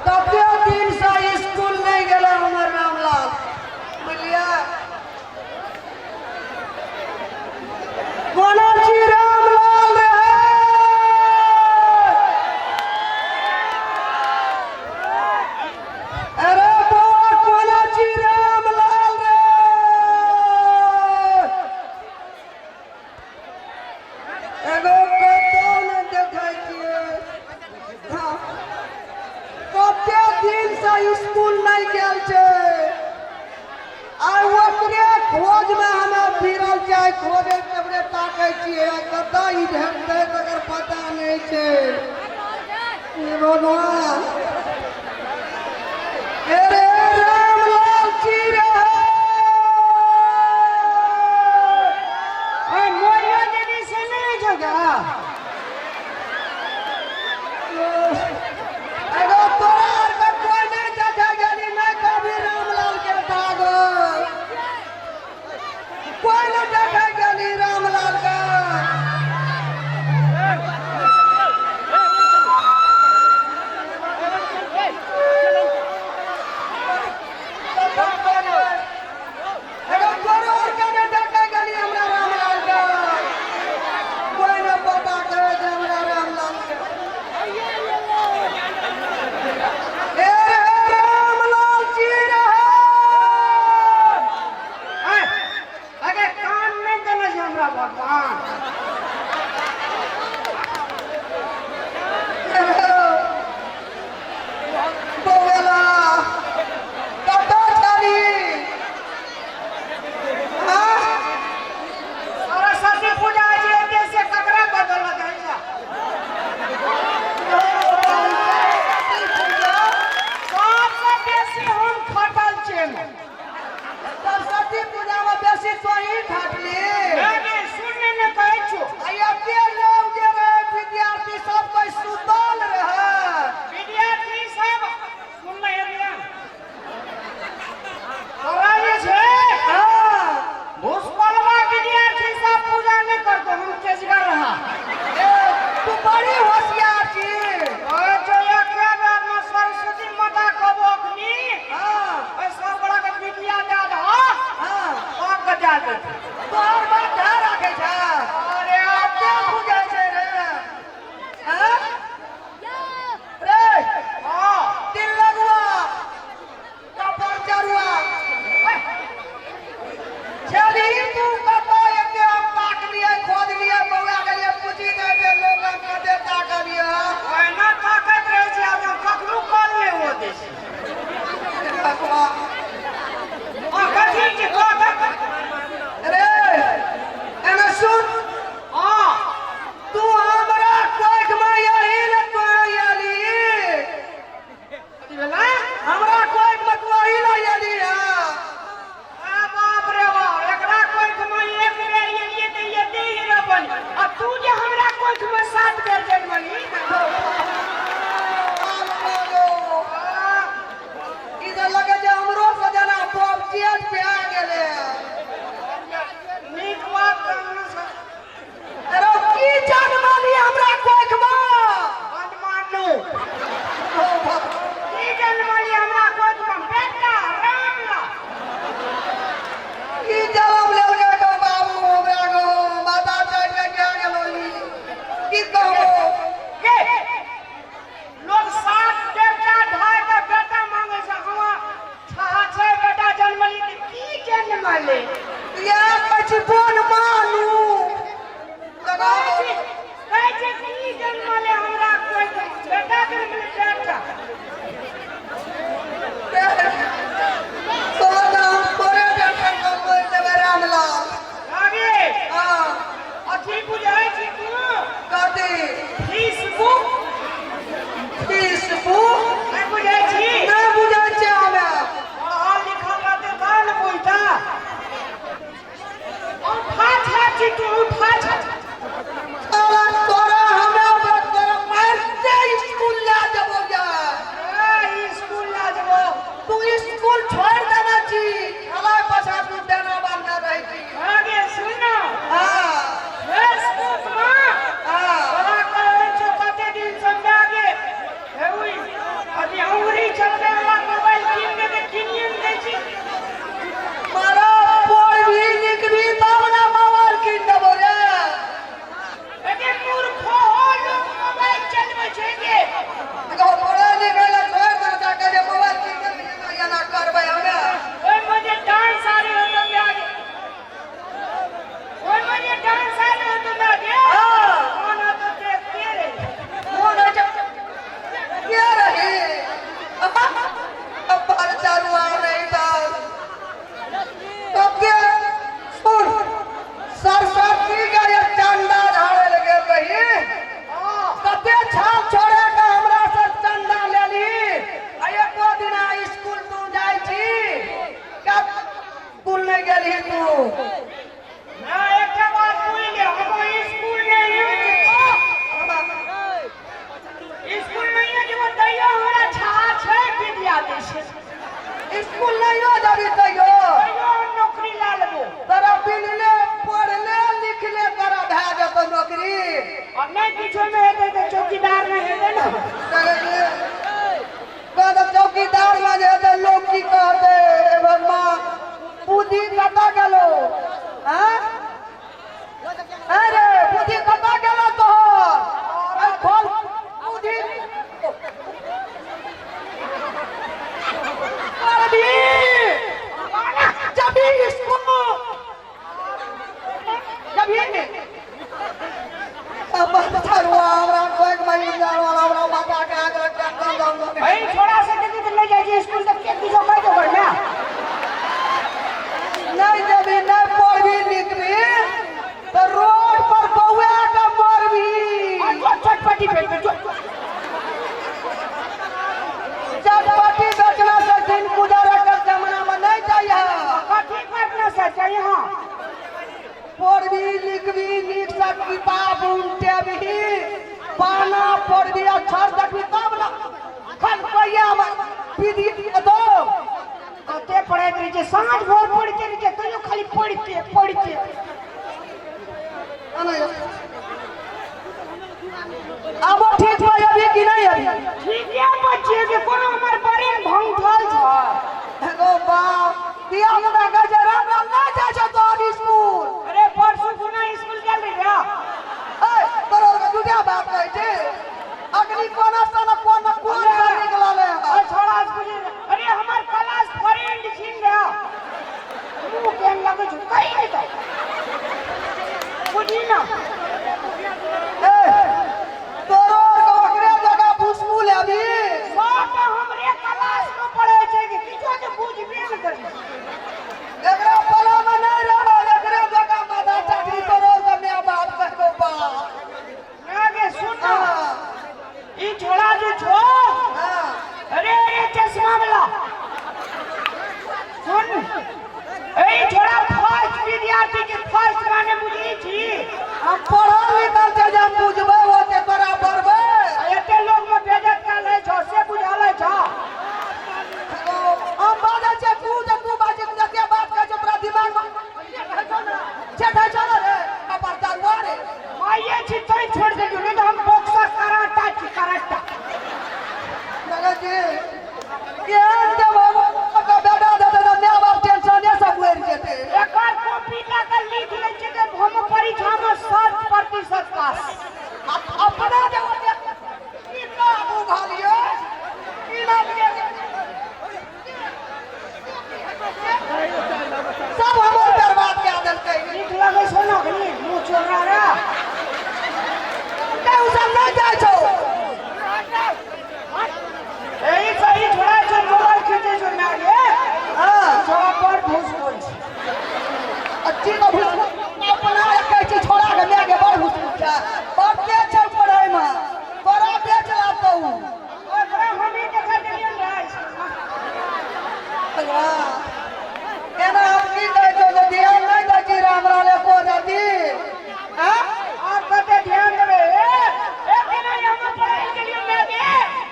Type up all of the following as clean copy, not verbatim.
कते दिन से स्कूल नहीं गए हमर रामलाल बुझलिया कोना छी रामलाल अरे बउआ कोना छी रामलाल रे एगो कतो न देखै छियै कते दिन से स्कूल नहीं गेल छै आ ओकरे खोज में हमें फिरल जाय खोजे तबरे ताकै छियै कतऽ ई भेटतै तकर पता नहीं छै हे भगवान अरे रामलाल छी रे मोरिया देवी से नहीं जगा एगो तोरा आर के कोई नहीं देखा गेली नहीं कभी रामलाल के दागो कोई नहीं देखा गेली रामलाल के एगो तोरा आर के नहीं देखा गेली हमरा रामलाल के कोई नहीं पता करे जे हमरा रामलाल के ए रामलाल जी रहे अरे कान नहीं देना छै हमरा भगवान बोला कतो चली सरस्वती पूजा जे देश से ककरा बदल जाइ छै सबसे बेसी हम खटल छियै सरस्वती पूजा में बेसी तोही खटली अरे सुनने ने कहै छु एते लोग जे रहे विद्यार्थी सब कोई सुतल रहे विद्यार्थी सब सुनने एलिया तोरा जे छै हाँ भूसपलवा विद्यार्थी सब पूजा नहीं करतो हम तेजगर रहा ए, तू बड़ी होशियार छी ओए जो एके बार में सरस्वती माता कबो अखनी हाँ ओए सब बड़ा के विद्या दे दह हाँ सब के दे दे तोहर बात ध्यान राखे छ अरे एते बुझै छै रे हाँ रे हां दिल लगवा कपर चरुआ छली तू कतो एते हम ताक लिए खोद लिए बौआ गेलिए पूछी दे दे लोग कते ताक लिए ओए ना ताकत रहे छै आब ककरो कॉल नहीं हो दे भगवान आ कथि के कहत रे एना सुन हां तू हमरा कोख में यही न तो यली कथि भेला हमरा कोख में तू यही न यली आ बाप रे बाप एकरा कोई में एक बेर एलिए त ये दे रे बन आ तू जे हमरा कोई में 7 बेर जन्मली इधर लगे जे हमरो सजना टॉप चेंज पे आ गेले नीक बात कहना से अरे की जन्मली हमरा कोख में बंद मानू की जन्मली हमरा कोई में बेटा रामला की जवाब ले लगे गो बाबू हमरा गो माता चढ़ के क्या गेलो की कहबो के लोग 7 बेटा ढाई का बेटा मांगे से हम 6 बेटा जन्मली त की जन्मले या बचपन मानू लगाओ कहै छै की जन्मले हमरा कोई बेटा जन्मले बेटा तो नाम तोरे बेटा को बोल देबे रामलाल आगे हां अथी बुझाई छी तू कथी फेसबुक नहीं बुझाई छी नहीं बुझै छै हमे पढ़ल लिखल रहते कान बुझता उठा छाची तू उठा छाची साला तोरा हमरा पर तोरा मारते स्कूल ला देबो जा स्कूल ला जबो तू स्कूल छोड़ देना छी खेला पछा तू देना बंद रही छी आगे सुनो हां फेसबुक में हां बड़ा कहै छै कते दिन से आगे गेली तू ना एक बात बोल ले हम स्कूल नहीं है स्कूल नहीं है जो दैया हमरा छा छै विद्यार्थी से स्कूल नहीं हो जाबी तैयो दैया नौकरी ला लेबो तोरा बिनले पढ़ले लिखले तोरा भए जेतो नौकरी और नहीं किछो में हेतै त चौकीदार में हेतै ना कहते चौकीदार में जे हेतै लोग की कहते भगवान बुद्धि कता गेलो हैं अरे बुद्धि कता गेलो तोहर खोल बुद्धि अरे जब इसको जब ये अब चलवा हमरा कोई महीना वाला माता के आगे काम भाई छोड़ा से के ले जाई स्कूल तक के किछो कह दो घर में नहीं जब नहीं पढ़ी लिखबी तो रोड पर बउआ के मरबी चटपटी पेट में चटपटी बेचना से दिन गुजारा कर जमाना में नहीं चाहिए कथी करना से चाहिए हां पढ़बी लिखबी नीक से किताब उल्टे भी पाना पढ़बी अक्षर देखबी तब ना खन पहिया विधि दो कते पढ़े रही साँझ भोर पढ़ते रही तैयो खाली पढ़ते अब ठीक हो अभी कि नहीं अभी ठीक है बच्चे के कोनो हमर बड़े भंगठल छ एगो बाप दिया लगा के जरा ना जा छ तो अभी स्कूल अरे परसों गुना स्कूल गेल रे ए तोरा के दूजा बात कहै छै अगली कोना सन कोन से निकलले और छोड़ा स्कूल अरे हमर क्लास फ्रेंड छिन रे मुंह केन लगे छ कहीं नहीं तो बुझी ना ए तोरो ओकरे जगह स्कूल अभी सब हमरे क्लास में पढ़े छै कि किछो के बुझबे न करी एकरा पला में नहीं रहो एकरे जगह माथा चाकरी तोरो से मैं बात करबो बा आगे सुन ई छोड़ा जो छो हां अरे ये चश्मा वाला सुन ए छोड़ा फर्स्ट विद्यार्थी के फर्स्ट गाने बुझी छी हम पढ़ल लिखल छै जब बुझबे होते तोरा पढ़बे एते लोग में बेइज्जत कर ले छो से बुझाले छ हम बाजा छै तू बाजे जते बात कहै छै तोरा दिमाग में छै ना रे अपन जानवा रे माये छी तोई छोड़ दे नहीं तो हम बॉक्सर कराटा छी कराटा लगा जी केहन जब का बेटा दे दे मैं बाप टेंशन सब उड़ जेते एकर कॉपी लगा लिख ले छै के हम परीक्षा में 100% पास अपना जब कितना बुझालियो की ना दिए सब हमर बर्बाद कर देलकै लिख लगे सोना खनी मुंह चोरा रे ते उ सब नहीं जाय छौ एही सही छोड़ा छै मोबाइल खींचे छै ना गे हां छोड़ा पर घुस बोल अच्छी का भूस अपना कहै छी छोड़ा के मैं के बड़ भूस छै बढ़ते छै पढ़ाई में तोरा बेच लातो ओकरा हम ही देखा देलियन रे केना हम की कहै छौ जे ध्यान नहीं दै छी राम राले को जाती हां आप कते ध्यान देबे ए केना हम पढ़ाई के लिए मैं गे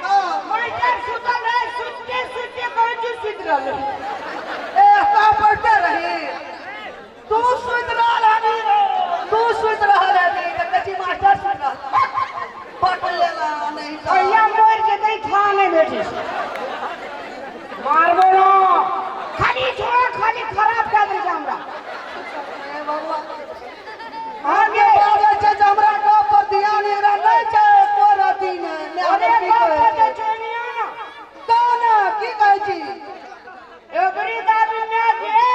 हां मास्टर सुतल है सुते कहै छी सुत रहले ए का पढ़ते रही तू सुत रहली रे तू सुत रहली त कची मास्टर सुत पढ़ लेला नहीं तो भैया मोर जेतै खा नहीं बैठे मारबो ना खाली छोड़ा खाली खराब कर दे हमरा ए भगवान आगे बाबा छै जे हमरा का पर ध्यान एकरा नहीं छै तोरा दिन मैं अरे की बाप कहै के छी चनिया ना कौन की कहै छी एबरी दाबी में गे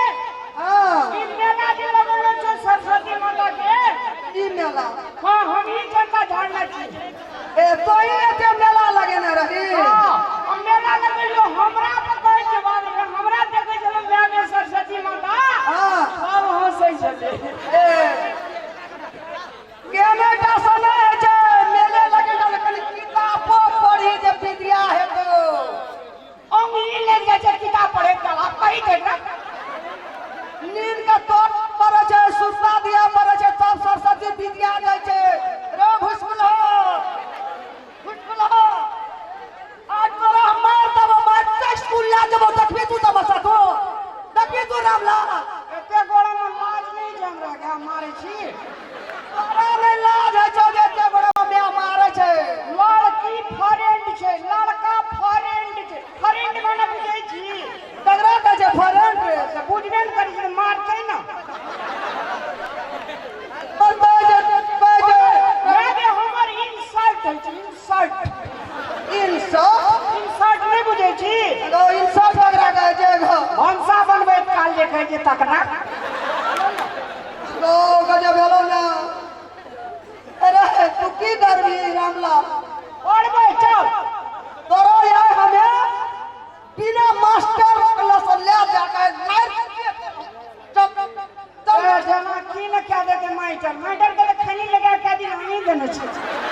हां इन मेला जे लगल छै सरस्वती माता के ई मेला हां हम ही जनता झाड़ना छी ए तो ही एते मेला लगेने रही हां हम मेला लगलियो हमरा पर कहै छै बाबू रे हमरा देखै छलो मैं सरस्वती माता हां सब हंसै छले ए केने का समय है जे मेले लगे कल किताबो पढ़ी जे विद्या हेतो अंगली ले जाय छै किताब पढ़े चला कहि दे ना नींद का तोड़ पड़े छे, सुता दिया पड़े छे, तब सरस्वती विद्या जाय छे। रे भुसकुलो आज तोरा मार तब मार स्कूल ला जब देखबी तू तमाशा तो देखबी तू रामला एते गोड़ा में लाज नहीं जम रहा क्या मारे छी तोरा में लाज है छो जे एते बड़ा में मारे छे। लड़की फ्रेंड छे, लड़का फ्रेंड छे, फ्रेंड माने बुझै छी तगड़ा का जे फ्रेंड से बुझबे न करी छै मार छै ना पर बाजे मागे हमर इंसल्ट है छै, इंसल्ट नहीं बुझै छी तो इंसान तगड़ा का जे भंसा बनबै काल देखै छै तकना तो गजब भेलो ना। अरे तू की करबी रामला पढ़बै चल तोरो यार हमें बिना मास्टर क्लास ले जाकर मार ए जना की न क्या देते मास्टर के खनी लगा के दिन हम देने छी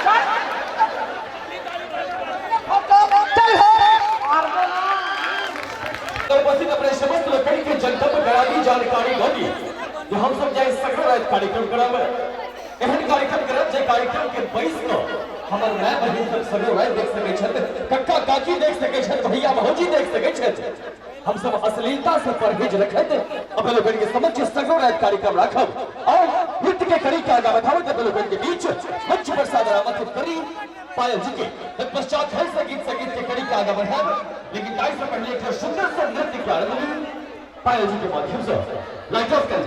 चल चल मार दो ना उपस्थित अपने समस्त लोगों के जनता पर गरादी जानकारी होगी जो हम सब जाए सगरा कार्यक्रम करब एहन कार्यक्रम करब जे कार्यक्रम के 22 को हमर माय बहिन सब सगरा देख सके छथि, कक्का काकी देख सके छथि, भैया भौजी देख सके छथि। हम सब अश्लीलता से परहेज रखत अपने लोगों के समक्ष सगरा कार्यक्रम रखब और नृत्य के कड़ी का आगा बढ़ावत अपने लोगों के बीच मंच पर सादर आमंत्रित करी पायल जी के तत्पश्चात हर संगीत के कड़ी का आगा बढ़ाब। लेकिन ताई से पहले एक सुंदर सा नृत्य के आरंभ पायल जी के माध्यम से लाइट ऑफ कर